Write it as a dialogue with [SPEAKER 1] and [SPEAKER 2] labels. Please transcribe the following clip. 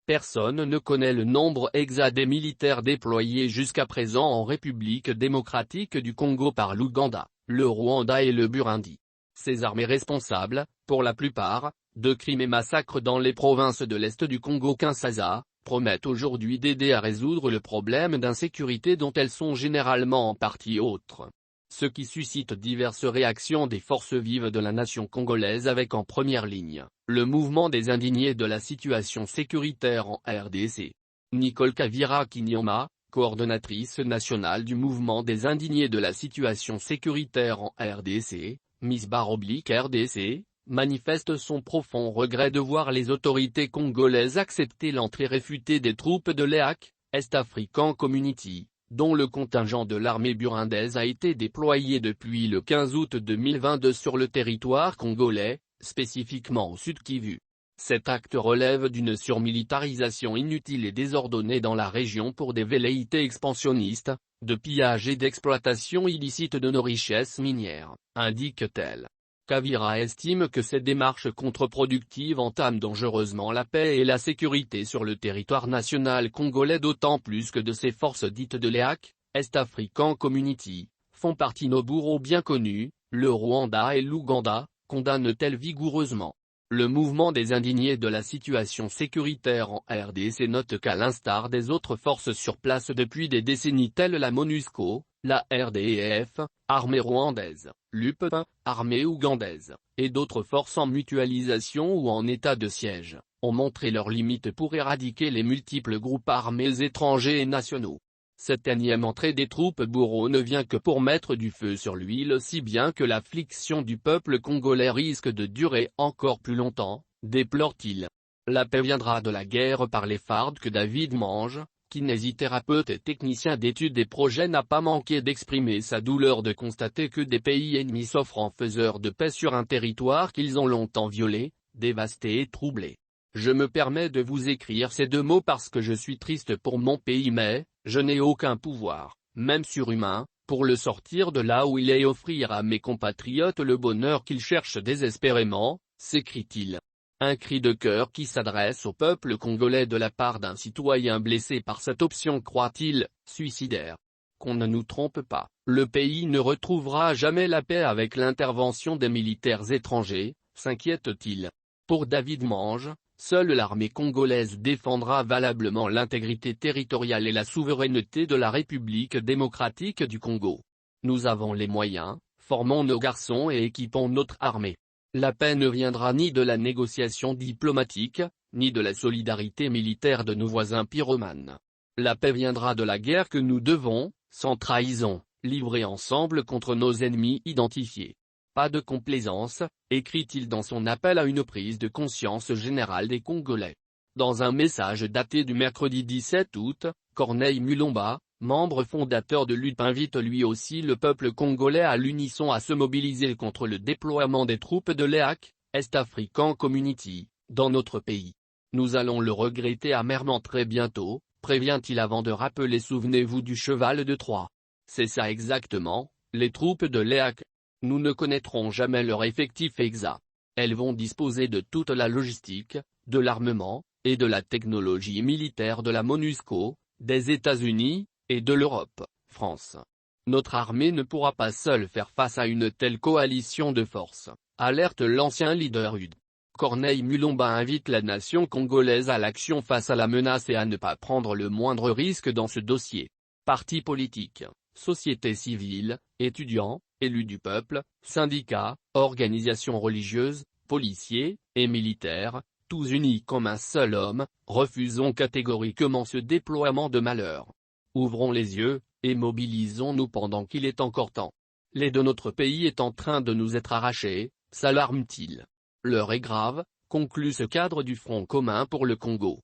[SPEAKER 1] Personne ne connaît le nombre exact des militaires déployés jusqu'à présent en République démocratique du Congo par l'Ouganda, le Rwanda et le Burundi. Ces armées responsables, pour la plupart, de crimes et massacres dans les provinces de l'Est du Congo-Kinshasa, promettent aujourd'hui d'aider à résoudre le problème d'insécurité dont elles sont généralement en partie autres. Ce qui suscite diverses réactions des forces vives de la nation congolaise avec en première ligne, le mouvement des indignés de la situation sécuritaire en RDC. Nicole Kavira Kinyoma, coordonnatrice nationale du mouvement des indignés de la situation sécuritaire en RDC, Miss /RDC, manifeste son profond regret de voir les autorités congolaises accepter l'entrée réfutée des troupes de l'EAC, East African Community, dont le contingent de l'armée burundaise a été déployé depuis le 15 août 2022 sur le territoire congolais, spécifiquement au Sud Kivu. Cet acte relève d'une surmilitarisation inutile et désordonnée dans la région pour des velléités expansionnistes, de pillage et d'exploitation illicite de nos richesses minières, indique-t-elle. Kavira estime que ces démarches contre-productives entament dangereusement la paix et la sécurité sur le territoire national congolais, d'autant plus que de ces forces dites de l'EAC, East African Community, font partie nos bourreaux bien connus, le Rwanda et l'Ouganda, condamnent-elles vigoureusement. Le mouvement des indignés de la situation sécuritaire en RDC note qu'à l'instar des autres forces sur place depuis des décennies telles la MONUSCO, la RDF, armée rwandaise, l'UP, armée ougandaise, et d'autres forces en mutualisation ou en état de siège, ont montré leurs limites pour éradiquer les multiples groupes armés étrangers et nationaux. Cette énième entrée des troupes bourreaux ne vient que pour mettre du feu sur l'huile, si bien que l'affliction du peuple congolais risque de durer encore plus longtemps, déplore-t-il. La paix viendra de la guerre par les fardes que David Mange, kinésithérapeute et technicien d'études et projets, n'a pas manqué d'exprimer sa douleur de constater que des pays ennemis s'offrent en faiseurs de paix sur un territoire qu'ils ont longtemps violé, dévasté et troublé. Je me permets de vous écrire ces deux mots parce que je suis triste pour mon pays, mais je n'ai aucun pouvoir, même surhumain, pour le sortir de là où il est et offrir à mes compatriotes le bonheur qu'ils cherchent désespérément, s'écrie-t-il. Un cri de cœur qui s'adresse au peuple congolais de la part d'un citoyen blessé par cette option, croit-il, suicidaire. Qu'on ne nous trompe pas, le pays ne retrouvera jamais la paix avec l'intervention des militaires étrangers, s'inquiète-t-il. Pour David Mange, seule l'armée congolaise défendra valablement l'intégrité territoriale et la souveraineté de la République démocratique du Congo. Nous avons les moyens, formons nos garçons et équipons notre armée. La paix ne viendra ni de la négociation diplomatique, ni de la solidarité militaire de nos voisins pyromanes. La paix viendra de la guerre que nous devons, sans trahison, livrer ensemble contre nos ennemis identifiés. Pas de complaisance, écrit-il dans son appel à une prise de conscience générale des Congolais. Dans un message daté du mercredi 17 août, Corneille Mulomba, membre fondateur de l'UP, invite lui aussi le peuple congolais à l'unisson à se mobiliser contre le déploiement des troupes de l'EAC, East African Community, dans notre pays. Nous allons le regretter amèrement très bientôt, prévient-il avant de rappeler: souvenez-vous du cheval de Troie. C'est ça exactement, les troupes de l'EAC. Nous ne connaîtrons jamais leur effectif exact. Elles vont disposer de toute la logistique, de l'armement, et de la technologie militaire de la MONUSCO, des États-Unis, et de l'Europe, France. Notre armée ne pourra pas seule faire face à une telle coalition de forces, alerte l'ancien leader UD. Corneille Mulomba invite la nation congolaise à l'action face à la menace et à ne pas prendre le moindre risque dans ce dossier. Partis politiques, société civile, étudiants, élus du peuple, syndicats, organisations religieuses, policiers, et militaires, tous unis comme un seul homme, refusons catégoriquement ce déploiement de malheur. Ouvrons les yeux, et mobilisons-nous pendant qu'il est encore temps. L'aide de notre pays est en train de nous être arrachée, s'alarme-t-il. L'heure est grave, conclut ce cadre du Front commun pour le Congo.